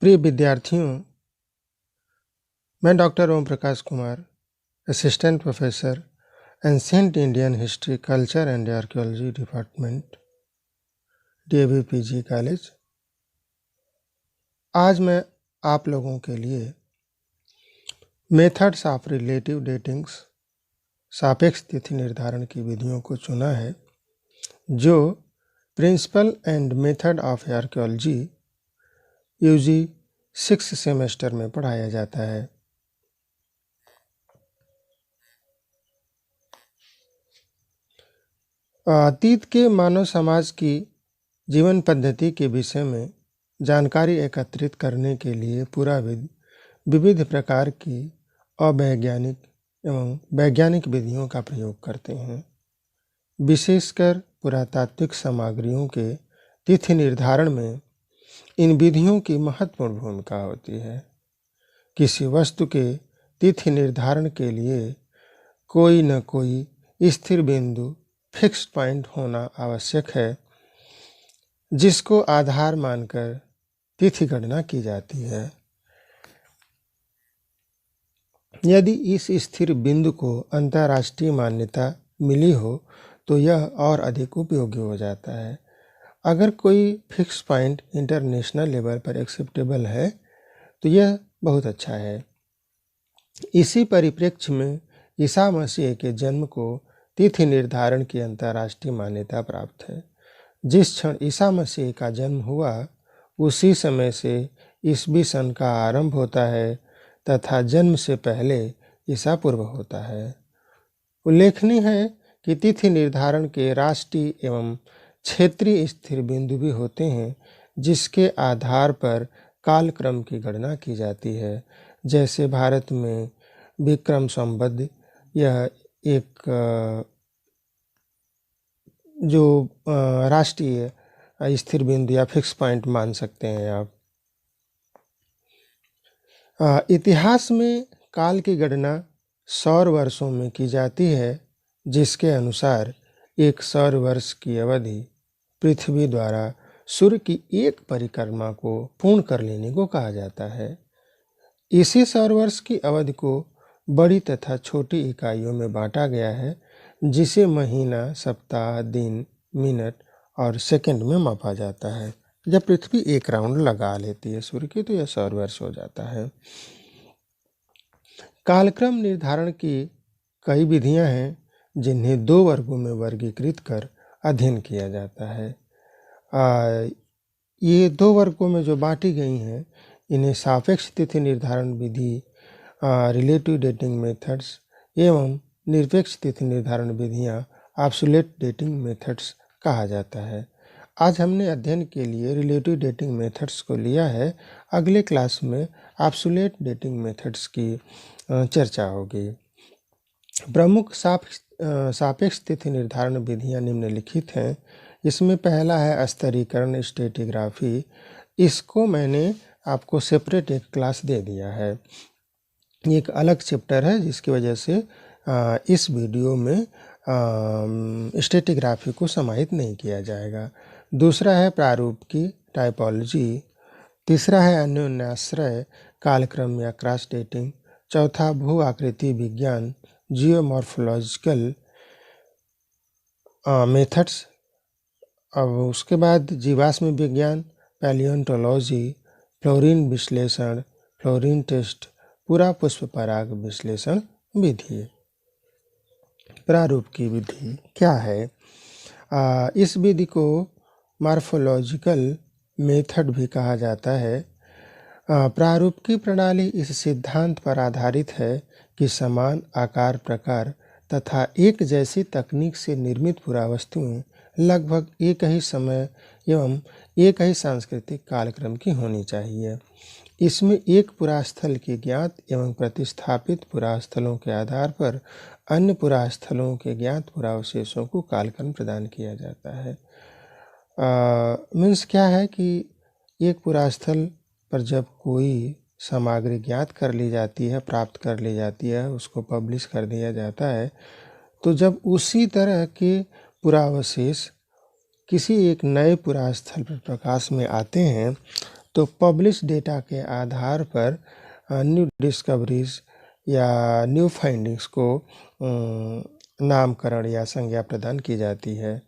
प्रिय विद्यार्थियों, मैं doctor Om Prakash Kumar, assistant professor ancient Indian history, culture and archaeology department, DAV PG college. आज मैं आप लोगों के लिए मेथड्स ऑफ रिलेटिव डेटिंग्स, सापेक्ष तिथि निर्धारण की विधियों को चुना है, जो principle and method of archaeology UG 6 semester में पढ़ाया जाता है। अतीत के मानव समाज की जीवन पद्धति के विषय में जानकारी एकत्रित करने के लिए विविध प्रकार की अवैज्ञानिक एवं वैज्ञानिक विधियों का प्रयोग करते हैं। विशेषकर पुरातात्विक सामग्रियों के तिथि निर्धारण में इन विधियों की महत्वपूर्ण भूमिका होती है। किसी वस्तु के तिथि निर्धारण के लिए कोई न कोई स्थिर बिंदु, फिक्स्ड पॉइंट होना आवश्यक है, जिसको आधार मानकर तिथि गणना की जाती है। यदि इस स्थिर बिंदु को अंतर्राष्ट्रीय मान्यता मिली हो तो यह और अधिक उपयोगी हो जाता है। अगर कोई फिक्स पॉइंट इंटरनेशनल लेवल पर एक्सेप्टेबल है तो यह बहुत अच्छा है। इसी परिप्रेक्ष्य में ईसा मसीह के जन्म को तिथि निर्धारण की अंतर्राष्ट्रीय मान्यता प्राप्त है। जिस क्षण ईसा मसीह का जन्म हुआ उसी समय से ईसवी सन का आरंभ होता है तथा जन्म से पहले ईसा पूर्व होता है। उल्लेखनीय है कि तिथि निर्धारण के राष्ट्रीय एवं क्षेत्रीय स्थिर बिंदु भी होते हैं, जिसके आधार पर कालक्रम की गणना की जाती है। जैसे भारत में विक्रम संवत, यह एक जो राष्ट्रीय स्थिर बिंदु या फिक्स पॉइंट मान सकते हैं आप। इतिहास में काल की गणना सौर वर्षों में की जाती है, जिसके अनुसार एक सौर वर्ष की अवधि पृथ्वी द्वारा सूर्य की एक परिक्रमा को पूर्ण कर लेने को कहा जाता है। इसी सौर वर्ष की अवधि को बड़ी तथा छोटी इकाइयों में बांटा गया है, जिसे महीना, सप्ताह, दिन, मिनट और सेकंड में मापा जाता है। जब पृथ्वी एक राउंड लगा लेती है सूर्य की तो यह सौर वर्ष हो जाता है। कालक्रम निर्धारण की कई विधियां हैं, जिन्हें 2 वर्गों में वर्गीकृत कर अध्ययन किया जाता है। ये 2 वर्गों में जो बांटी गई हैं, इन्हें सापेक्ष तिथि निर्धारण विधि, रिलेटिव डेटिंग मेथड्स एवं निरपेक्ष तिथि निर्धारण विधियां, एब्सोल्यूट डेटिंग मेथड्स कहा जाता है। आज हमने अध्ययन के लिए रिलेटिव डेटिंग मेथड्स को लिया है। अगले क्लास में एब्सोल्यूट डेटिंग मेथड्स की चर्चा होगी। प्रमुख सापेक्ष तिथि निर्धारण विधियां निम्नलिखित हैं। इसमें पहला है स्तरीकरण, स्ट्रेटिग्राफी। इसको मैंने आपको सेपरेट एक क्लास दे दिया है। एक अलग चैप्टर है, जिसकी वजह से इस वीडियो में स्ट्रेटिग्राफी को समाहित नहीं किया जाएगा। दूसरा है प्रारूप की टाइपोलॉजी। तीसरा है अन्योन्याश्रय कालक्रम या क्रॉस डेटिंग। चौथा भू आकृति विज्ञान, जियोमॉर्फोलॉजिकल मेथड्स। अब उसके बाद जीवाश्म विज्ञान, पैलियोंटोलॉजी, फ्लोरीन विश्लेषण, फ्लोरीन टेस्ट, पूरा पुष्प पराग विश्लेषण विधि। प्रारूप की विधि क्या है? इस विधि को मॉर्फोलॉजिकल मेथड भी कहा जाता है। प्रारूप की प्रणाली इस सिद्धांत पर आधारित है कि समान आकार, प्रकार तथा एक जैसी तकनीक से निर्मित पुरावस्तुएं लगभग एक ही समय एवं एक ही सांस्कृतिक कालक्रम की होनी चाहिए। इसमें एक पुरास्थल के ज्ञात एवं प्रतिस्थापित पुरास्थलों के आधार पर अन्य पुरास्थलों के ज्ञात पुरावशेषों को कालक्रम प्रदान किया जाता है। मीन्स क्या है कि एक पुरास्थल पर जब कोई सामग्री ज्ञात कर ली जाती है, प्राप्त कर ली जाती है, उसको पब्लिश कर दिया जाता है, तो जब उसी तरह के पुरावशेष किसी एक नए पुरास्थल पर प्रकाश में आते हैं तो पब्लिश डेटा के आधार पर न्यू डिस्कवरीज या न्यू फाइंडिंग्स को नामकरण या संज्ञा प्रदान की जाती है।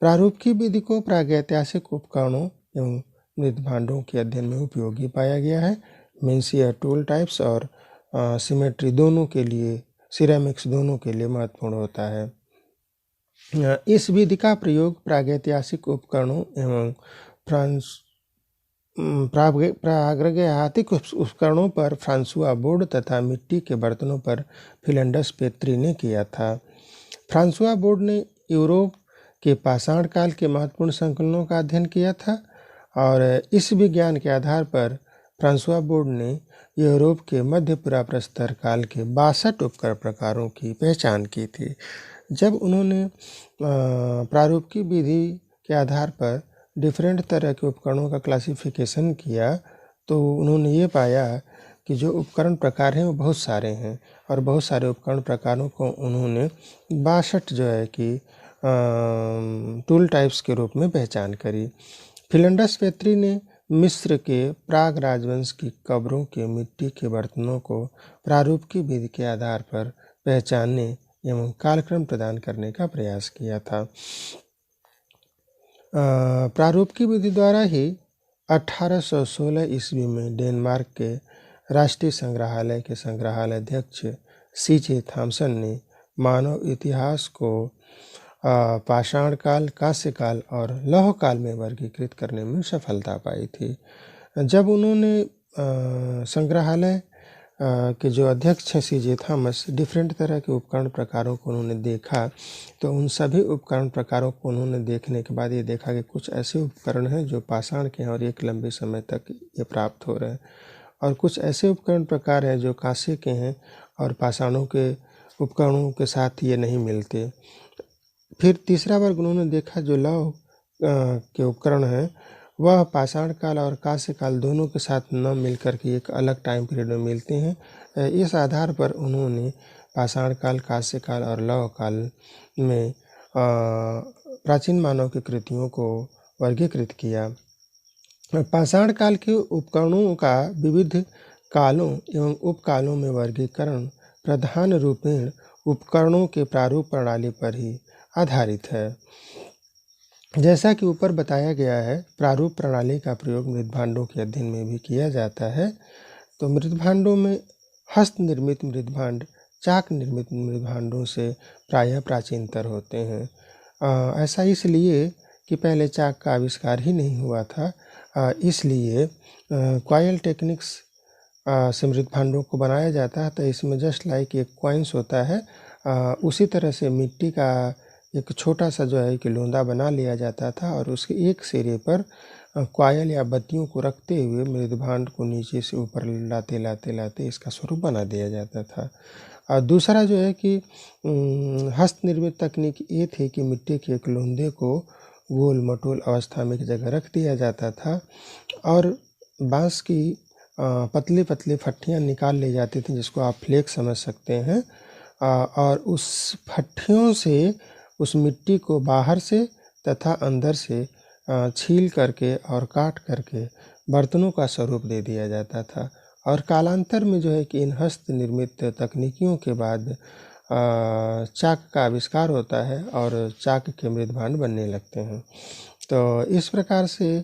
प्रारूप की विधि को प्रागैतिहासिक उपकरणों एवं मृत भांडों के अध्ययन में उपयोगी पाया गया है। मीन्स यह टूल टाइप्स और सिमेट्री दोनों के लिए, सिरेमिक्स दोनों के लिए महत्वपूर्ण होता है। इस विधि का प्रयोग प्रागैतिहासिक उपकरणों एवं प्रागैतिहासिक उपकरणों पर फ्रांसुआ बोर्ड तथा मिट्टी के बर्तनों पर फिलिंडस पेत्री ने किया था। फ्रांसुआ बोर्ड ने यूरोप के पाषाण काल के महत्वपूर्ण संकलनों का अध्ययन किया था और इस विज्ञान के आधार पर फ्रांसुआ बोर्ड ने यूरोप के मध्य पुराप्रस्तर काल के 62 उपकरण प्रकारों की पहचान की थी। जब उन्होंने प्रारूप की विधि के आधार पर डिफरेंट तरह के उपकरणों का क्लासिफिकेशन किया तो उन्होंने ये पाया कि जो उपकरण प्रकार हैं वो बहुत सारे हैं और बहुत सारे उपकरण प्रकारों को उन्होंने 62 जो है कि टूल टाइप्स के रूप में पहचान करी। फिलिंडस पेत्री ने मिस्र के प्राग राजवंश की कब्रों के मिट्टी के बर्तनों को प्रारूप की विधि के आधार पर पहचानने एवं कालक्रम प्रदान करने का प्रयास किया था। प्रारूप की विधि द्वारा ही 1816 ईस्वी में डेनमार्क के राष्ट्रीय संग्रहालय के संग्रहालय अध्यक्ष सीजे थॉमसन ने मानव इतिहास को पाषाण काल, कांस्य काल और लौह काल में वर्गीकृत करने में सफलता पाई थी। जब उन्होंने संग्रहालय के जो अध्यक्ष हैं सीजे थॉमस, डिफरेंट तरह के उपकरण प्रकारों को उन्होंने देखा तो उन सभी उपकरण प्रकारों को उन्होंने देखने के बाद ये देखा कि कुछ ऐसे उपकरण हैं जो पाषाण के हैं और एक लंबे समय तक ये प्राप्त हो रहे हैं और कुछ ऐसे उपकरण प्रकार हैं जो कांस्य के हैं और पाषाणों के उपकरणों के साथ ये नहीं मिलते। फिर तीसरा वर्ग उन्होंने देखा जो लौह के उपकरण हैं वह पाषाण काल और कांस्य काल दोनों के साथ न मिलकर के एक अलग टाइम पीरियड में मिलते हैं। इस आधार पर उन्होंने पाषाण काल, कांस्य काल और लौह काल में प्राचीन मानव की कृतियों को वर्गीकृत किया। पाषाण काल के उपकरणों का विविध कालों एवं उपकालों में वर्गीकरण प्रधान रूपेण उपकरणों के प्रारूप प्रणाली पर ही आधारित है। जैसा कि ऊपर बताया गया है, प्रारूप प्रणाली का प्रयोग मृत भांडों के अध्ययन में भी किया जाता है। तो मृत भांडों में हस्त निर्मित मृत भांड चाक निर्मित मृत भांडों से प्रायः प्राचीनतर होते हैं। ऐसा इसलिए कि पहले चाक का आविष्कार ही नहीं हुआ था, इसलिए कॉयल टेक्निक्स से मृत भांडों को बनाया जाता है। तो इसमें जस्ट लाइक एक कॉइन्स होता है, उसी तरह से मिट्टी का एक छोटा सा जो है कि लोंदा बना लिया जाता था और उसके एक सिरे पर कॉयल या बत्तियों को रखते हुए मृद भांड को नीचे से ऊपर लाते इसका स्वरूप बना दिया जाता था। और दूसरा जो है कि हस्त निर्मित तकनीक ये थी कि मिट्टी के एक लोंदे को गोल मटोल अवस्था में एक जगह रख दिया जाता था और बांस की पतली पतली फट्टियाँ निकाल ली जाती थी जिसको आप फ्लेक समझ सकते हैं। और उस फट्टियों से उस मिट्टी को बाहर से तथा अंदर से छील करके और काट करके बर्तनों का स्वरूप दे दिया जाता था। और कालांतर में जो है कि इन हस्त निर्मित तकनीकियों के बाद चाक का आविष्कार होता है और चाक के मृत भांड बनने लगते हैं। तो इस प्रकार से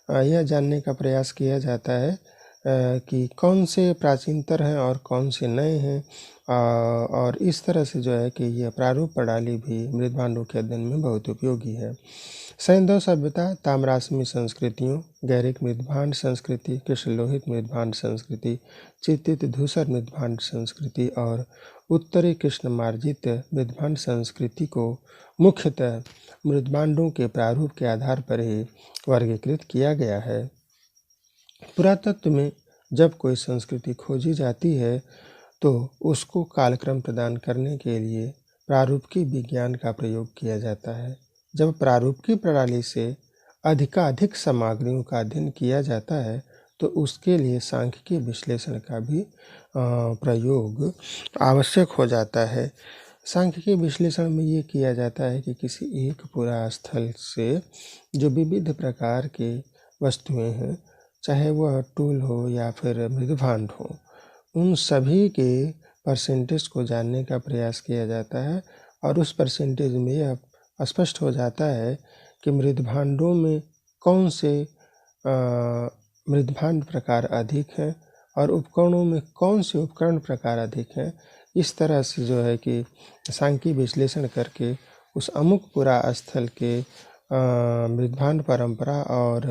यह जानने का प्रयास किया जाता है कि कौन से प्राचीनतर हैं और कौन से नए हैं, और इस तरह से जो है कि यह प्रारूप प्रणाली भी मृत भांडों के अध्ययन में बहुत उपयोगी है। सैंधव सभ्यता, ताम्राश्मी संस्कृतियों, गैरिक मृत भांड संस्कृति, कृष्ण लोहित मृत भांड संस्कृति, चित्तित धूसर मृत भांड संस्कृति और उत्तरी कृष्ण मार्जित मृत भांड संस्कृति को मुख्यतः मृत भांडों के प्रारूप के आधार पर ही वर्गीकृत किया गया है। पुरातत्व में जब कोई संस्कृति खोजी जाती है तो उसको कालक्रम प्रदान करने के लिए प्रारूप की विज्ञान का प्रयोग किया जाता है। जब प्रारूप की प्रणाली से अधिकाधिक सामग्रियों का अध्ययन किया जाता है तो उसके लिए सांख्यिकीय विश्लेषण का भी प्रयोग आवश्यक हो जाता है। सांख्यिकीय विश्लेषण में ये किया जाता है कि किसी एक पुरा स्थल से जो विविध प्रकार के वस्तुएं हैं चाहे वह टूल हो या फिर मृदुभांड हो, उन सभी के परसेंटेज को जानने का प्रयास किया जाता है और उस परसेंटेज में यह स्पष्ट हो जाता है कि मृदभांडों में कौन से मृदभांड प्रकार अधिक हैं और उपकरणों में कौन से उपकरण प्रकार अधिक हैं। इस तरह से जो है कि सांख्यिकी विश्लेषण करके उस अमुक पुरा स्थल के मृदभांड परंपरा और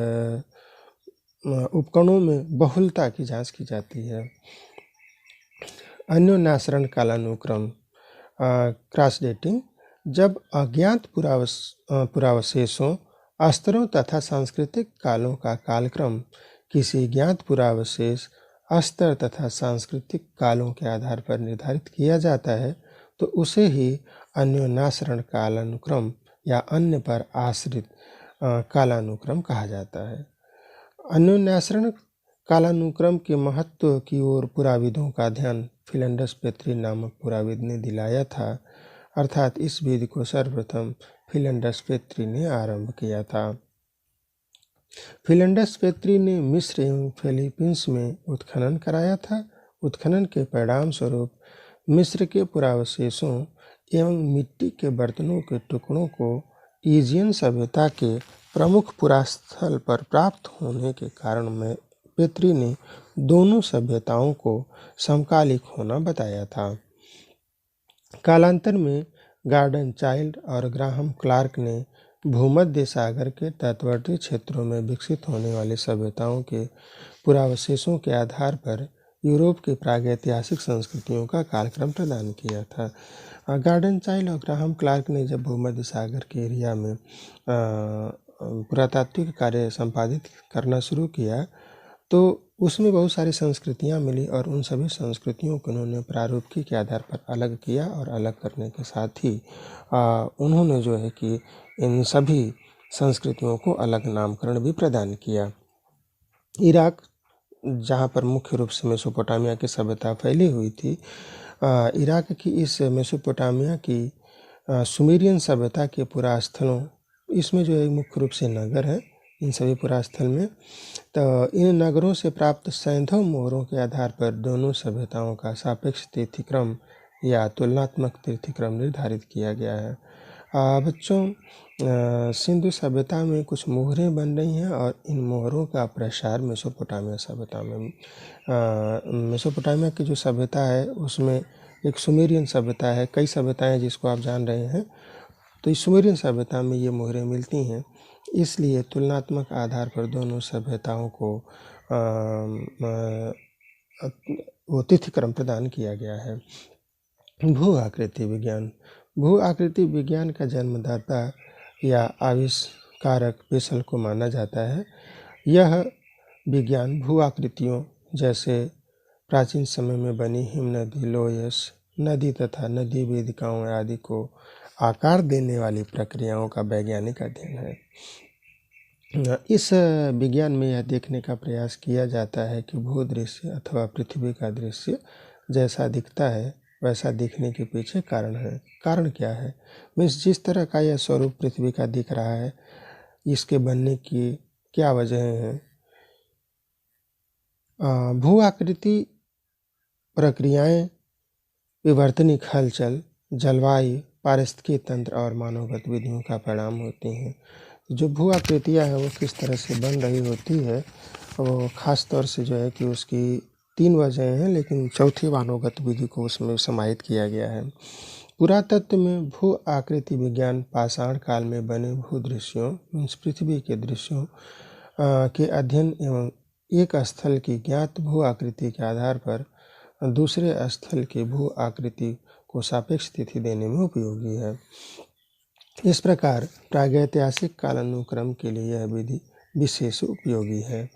उपकरणों में बहुलता की जांच की जाती है। अन्योन्याश्रण कालानुक्रम क्रॉस डेटिंग, जब अज्ञात पुरावशेषों, स्तरों तथा सांस्कृतिक कालों का कालक्रम किसी ज्ञात पुरावशेष, स्तर तथा सांस्कृतिक कालों के आधार पर निर्धारित किया जाता है तो उसे ही अन्योन्याश्रण कालानुक्रम या अन्य पर आश्रित कालानुक्रम कहा जाता है। अन्योन्याश्रण कालानुक्रम के महत्व की ओर पुराविदों का ध्यान फिलंडस पेत्री नामक पुराविद ने दिलाया था, अर्थात इस विधि को सर्वप्रथम फिलंडस पेत्री ने आरंभ किया था। फिलंडस पेत्री ने मिस्र एवं फिलीपींस में उत्खनन कराया था। उत्खनन के परिणाम स्वरूप मिस्र के पुरावशेषों एवं मिट्टी के बर्तनों के टुकड़ों को ईजियन सभ्यता के प्रमुख पुरास्थल पर प्राप्त होने के कारण में पेत्री ने दोनों सभ्यताओं को समकालिक होना बताया था। कालांतर में गार्डन चाइल्ड और ग्राहम क्लार्क ने भूमध्य सागर के तटवर्ती क्षेत्रों में विकसित होने वाली सभ्यताओं के पुरावशेषों के आधार पर यूरोप की प्रागैतिहासिक संस्कृतियों का कालक्रम प्रदान किया था। गार्डन चाइल्ड और ग्राहम क्लार्क ने जब भूमध्य सागर के एरिया में पुरातात्विक कार्य संपादित करना शुरू किया तो उसमें बहुत सारी संस्कृतियां मिली और उन सभी संस्कृतियों को उन्होंने प्रारूपिकी के आधार पर अलग किया और अलग करने के साथ ही उन्होंने जो है कि इन सभी संस्कृतियों को अलग नामकरण भी प्रदान किया। इराक, जहाँ पर मुख्य रूप से मेसोपोटामिया की सभ्यता फैली हुई थी, इराक की इस मेसोपोटामिया की सुमेरियन सभ्यता के पुरास्थलों, इसमें जो है मुख्य रूप से नगर है इन सभी पुरास्थल में, तो इन नगरों से प्राप्त सैंधव मोहरों के आधार पर दोनों सभ्यताओं का सापेक्ष तिथिक्रम या तुलनात्मक तिथिक्रम निर्धारित किया गया है। बच्चों, सिंधु सभ्यता में कुछ मोहरें बन रही हैं और इन मोहरों का प्रसार मेसोपोटामिया सभ्यता में, मेसोपोटामिया की जो सभ्यता है उसमें एक सुमेरियन सभ्यता है, कई सभ्यताएं जिसको आप जान रहे हैं, तो इस सुमेरियन सभ्यता में ये मोहरें मिलती हैं, इसलिए तुलनात्मक आधार पर दोनों सभ्यताओं को वो तिथिक्रम प्रदान किया गया है। भू आकृति विज्ञान, भू आकृति विज्ञान का जन्मदाता या आविष्कारक पेशल को माना जाता है। यह विज्ञान भू आकृतियों जैसे प्राचीन समय में बनी हिमनदी, लोयस नदी तथा नदी वेदिकाओं आदि को आकार देने वाली प्रक्रियाओं का वैज्ञानिक अध्ययन है। इस विज्ञान में यह देखने का प्रयास किया जाता है कि भूदृश्य अथवा पृथ्वी का दृश्य जैसा दिखता है वैसा दिखने के पीछे कारण है। कारण क्या है? मीन्स जिस तरह का यह स्वरूप पृथ्वी का दिख रहा है, इसके बनने की क्या वजह हैं? भू आकृति प्रक्रियाएं विवर्तनिक हलचल, जलवायु, पारिस्थितिकी तंत्र और मानव गतिविधियों का परिणाम होती हैं। जो भू आकृतियाँ हैं वो किस तरह से बन रही होती है, वो ख़ास तौर से जो है कि उसकी 3 वजहें हैं, लेकिन चौथी मानव गतिविधि को उसमें समाहित किया गया है। पुरातत्व में भू आकृति विज्ञान पाषाण काल में बने भूदृश्यों मीन्स पृथ्वी के दृश्यों के अध्ययन एवं एक स्थल की ज्ञात भू आकृति के आधार पर दूसरे स्थल की भू आकृति को सापेक्ष तिथि देने में उपयोगी है। इस प्रकार प्रागैतिहासिक कालानुक्रम के लिए यह विधि विशेष उपयोगी है।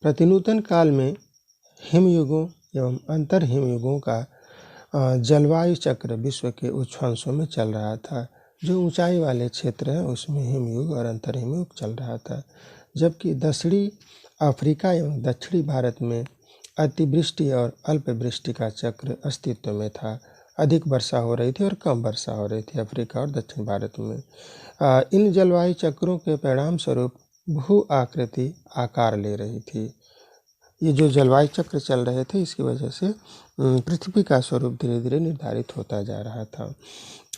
प्रतिनूतन काल में हिमयुगों एवं अंतर हिमयुगों का जलवायु चक्र विश्व के उच्च अंशों में चल रहा था। जो ऊंचाई वाले क्षेत्र हैं उसमें हिमयुग और अंतर हिमयुग चल रहा था, जबकि दक्षिणी अफ्रीका एवं दक्षिणी भारत में अतिवृष्टि और अल्पवृष्टि का चक्र अस्तित्व में था। अधिक वर्षा हो रही थी और कम वर्षा हो रही थी अफ्रीका और दक्षिण भारत में। इन जलवायु चक्रों के परिणाम स्वरूप भू आकृति आकार ले रही थी। ये जो जलवायु चक्र चल रहे थे, इसकी वजह से पृथ्वी का स्वरूप धीरे धीरे निर्धारित होता जा रहा था।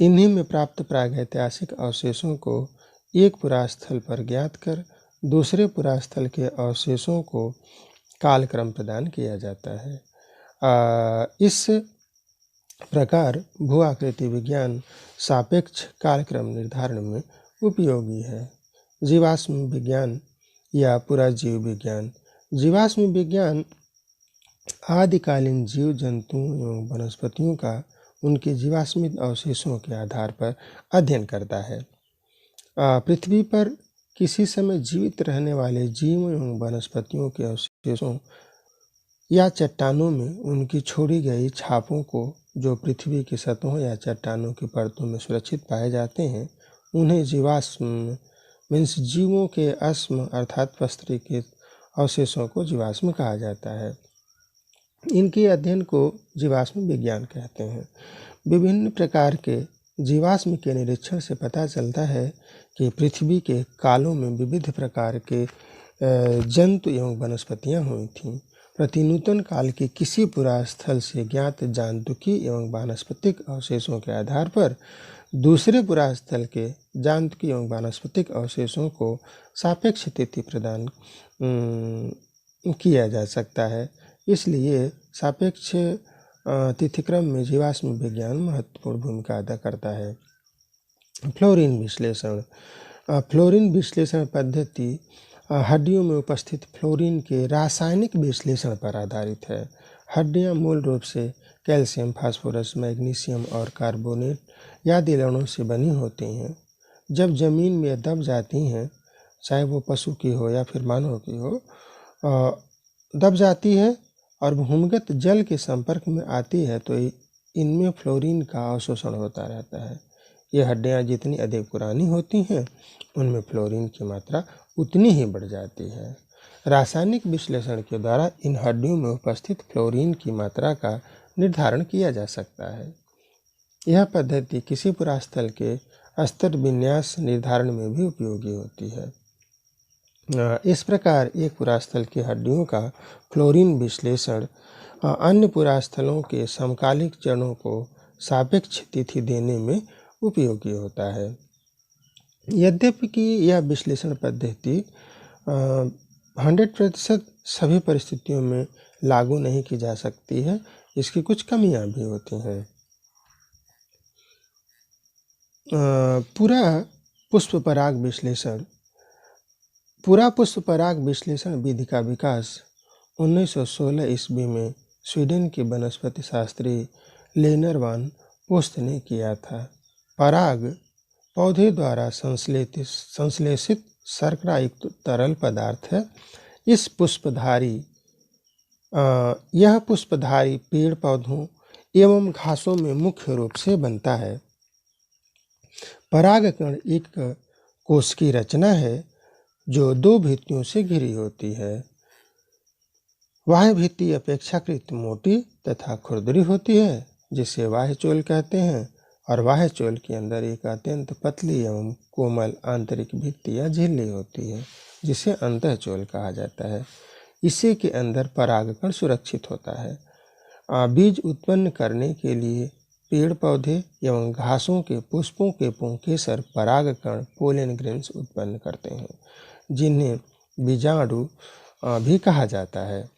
इन्हीं में प्राप्त प्रागैतिहासिक अवशेषों को एक पुरास्थल पर ज्ञात कर दूसरे पुरास्थल के अवशेषों को कालक्रम प्रदान किया जाता है। इस प्रकार भू आकृति विज्ञान सापेक्ष कालक्रम निर्धारण में उपयोगी है। जीवाश्म विज्ञान या पुराजीव विज्ञान। जीवाश्म विज्ञान आदिकालीन जीव जंतुओं एवं वनस्पतियों का उनके जीवाश्मिक अवशेषों के आधार पर अध्ययन करता है। पृथ्वी पर किसी समय जीवित रहने वाले जीवों एवं वनस्पतियों के अवशेषों या चट्टानों में उनकी छोड़ी गई छापों को, जो पृथ्वी की सतहों या चट्टानों की परतों में सुरक्षित पाए जाते हैं, उन्हें जीवाश्म मीन्स जीवों के अस्म अर्थात पस्तरी के अवशेषों को जीवाश्म कहा जाता है। इनके अध्ययन को जीवाश्म विज्ञान कहते हैं। विभिन्न प्रकार के जीवाश्म के निरीक्षण से पता चलता है कि पृथ्वी के कालों में विविध प्रकार के जंतु एवं वनस्पतियां हुई थीं। प्रतिनूतन काल के किसी पुरास्थल से ज्ञात जांतुकी एवं वानस्पतिक अवशेषों के आधार पर दूसरे पुरास्थल के जांतुकी एवं वानस्पतिक अवशेषों को सापेक्ष तिथि प्रदान किया जा सकता है। इसलिए सापेक्ष तिथिक्रम में जीवाश्म विज्ञान महत्वपूर्ण भूमिका अदा करता है। फ्लोरीन विश्लेषण। फ्लोरीन विश्लेषण पद्धति हड्डियों में उपस्थित फ्लोरीन के रासायनिक विश्लेषण पर आधारित है। हड्डियां मूल रूप से कैल्शियम, फास्फोरस, मैग्नीशियम और कार्बोनेट आदि लवणों से बनी होती हैं। जब जमीन में दब जाती हैं, चाहे वो पशु की हो या फिर मानव की हो, दब जाती है और भूमिगत जल के संपर्क में आती है तो इनमें फ्लोरीन का अवशोषण होता रहता है। ये हड्डियां जितनी अधिक पुरानी होती हैं, उनमें फ्लोरीन की मात्रा उतनी ही बढ़ जाती है। रासायनिक विश्लेषण के द्वारा इन हड्डियों में उपस्थित फ्लोरीन की मात्रा का निर्धारण किया जा सकता है। यह पद्धति किसी पुरास्थल के स्तर विन्यास निर्धारण में भी उपयोगी होती है। इस प्रकार एक पुरास्थल की हड्डियों का फ्लोरीन विश्लेषण अन्य पुरास्थलों के समकालिक चरणों को सापेक्ष तिथि देने में उपयोगी होता है। यद्यपि कि यह विश्लेषण पद्धति 100% सभी परिस्थितियों में लागू नहीं की जा सकती है, इसकी कुछ कमियां भी होती हैं। पूरा पुष्प पराग विश्लेषण। पूरा पुष्प पराग विश्लेषण विधि का विकास 1916 ईस्वी में स्वीडन के वनस्पति शास्त्री लेनर वान पोस्ट ने किया था। पराग पौधे द्वारा संश्लेषित शर्करा युक्त तरल पदार्थ है। यह पुष्पधारी पेड़ पौधों एवं घासों में मुख्य रूप से बनता है। परागकण एक कोश की रचना है जो दो भित्तियों से घिरी होती है। बाह्य भित्ति अपेक्षाकृत मोटी तथा खुरदरी होती है, जिसे बाह्य चोल कहते हैं, और बाह्य चोल के अंदर एक अत्यंत पतली एवं कोमल आंतरिक भित्ति या झिल्ली होती है, जिसे अंतःचोल कहा जाता है। इसी के अंदर परागकण सुरक्षित होता है। बीज उत्पन्न करने के लिए पेड़ पौधे एवं घासों के पुष्पों के पुंकेसर परागकण पोलन ग्रेन्स उत्पन्न करते हैं, जिन्हें बीजाणु भी कहा जाता है।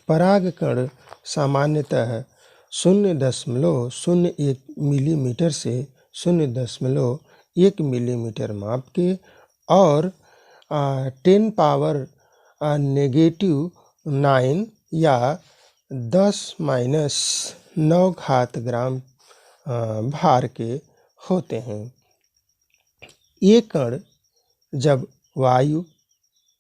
परागकण सामान्यतः 0.01 मिलीमीटर से 0.1 मिलीमीटर माप के और 10 पावर -9 या 10-9 घात ग्राम भार के होते हैं। ये कण जब वायु,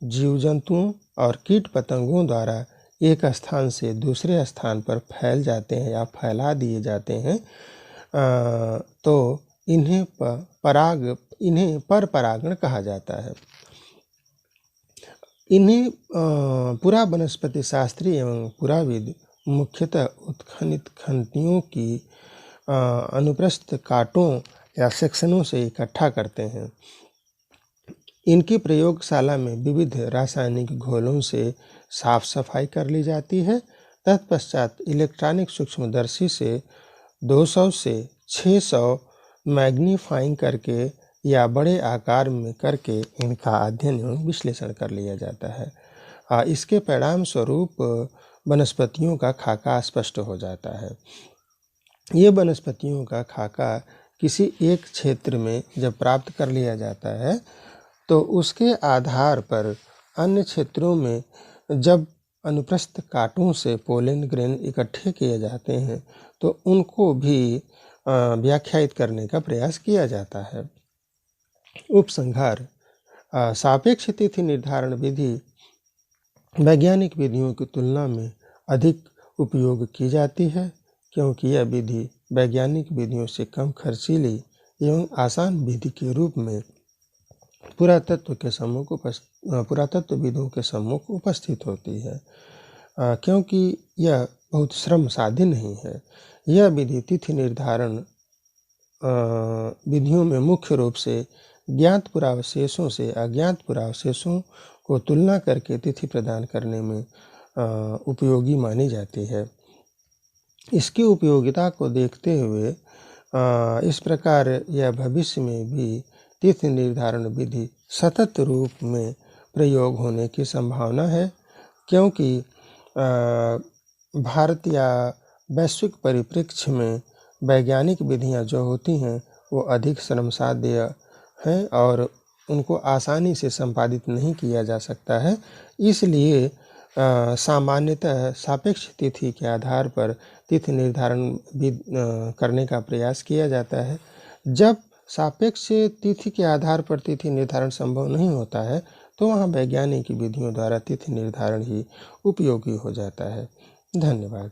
जीव जंतुओं और कीट पतंगों द्वारा एक स्थान से दूसरे स्थान पर फैल जाते हैं या फैला दिए जाते हैं तो इन्हें पर परागण कहा जाता है। इन्हें पुरा वनस्पति शास्त्री एवं पुराविद मुख्यतः उत्खनित खंतियों की अनुप्रस्थ कांटों या सेक्शनों से इकट्ठा करते हैं। इनकी प्रयोगशाला में विविध रासायनिक घोलों से साफ सफाई कर ली जाती है। तत्पश्चात इलेक्ट्रॉनिक सूक्ष्मदर्शी से 200 से 600 मैग्नीफाइंग करके या बड़े आकार में करके इनका अध्ययन एवं विश्लेषण कर लिया जाता है। इसके परिणाम स्वरूप वनस्पतियों का खाका स्पष्ट हो जाता है। ये वनस्पतियों का खाका किसी एक क्षेत्र में जब प्राप्त कर लिया जाता है तो उसके आधार पर अन्य क्षेत्रों में जब अनुप्रस्थ कांटों से पोलन ग्रेन इकट्ठे किए जाते हैं तो उनको भी व्याख्यायित करने का प्रयास किया जाता है। उपसंहार: सापेक्ष तिथि निर्धारण विधि वैज्ञानिक विधियों की तुलना में अधिक उपयोग की जाती है, क्योंकि यह विधि वैज्ञानिक विधियों से कम खर्चीली एवं आसान विधि के रूप में पुरातत्वविदों के सम्मुख उपस्थित होती है, क्योंकि यह बहुत श्रम साध्य नहीं है। यह विधि तिथि निर्धारण विधियों में मुख्य रूप से ज्ञात पुरावशेषों से अज्ञात पुरावशेषों को तुलना करके तिथि प्रदान करने में उपयोगी मानी जाती है। इसकी उपयोगिता को देखते हुए इस प्रकार यह भविष्य में भी तिथि निर्धारण विधि सतत रूप में प्रयोग होने की संभावना है, क्योंकि भारत या वैश्विक परिप्रेक्ष्य में वैज्ञानिक विधियां जो होती हैं वो अधिक श्रमसाध्य हैं और उनको आसानी से संपादित नहीं किया जा सकता है। इसलिए सामान्यतः सापेक्ष तिथि के आधार पर तिथि निर्धारण करने का प्रयास किया जाता है। जब सापेक्ष तिथि के आधार पर तिथि निर्धारण संभव नहीं होता है तो वहाँ वैज्ञानिक विधियों द्वारा तिथि निर्धारण ही उपयोगी हो जाता है। धन्यवाद।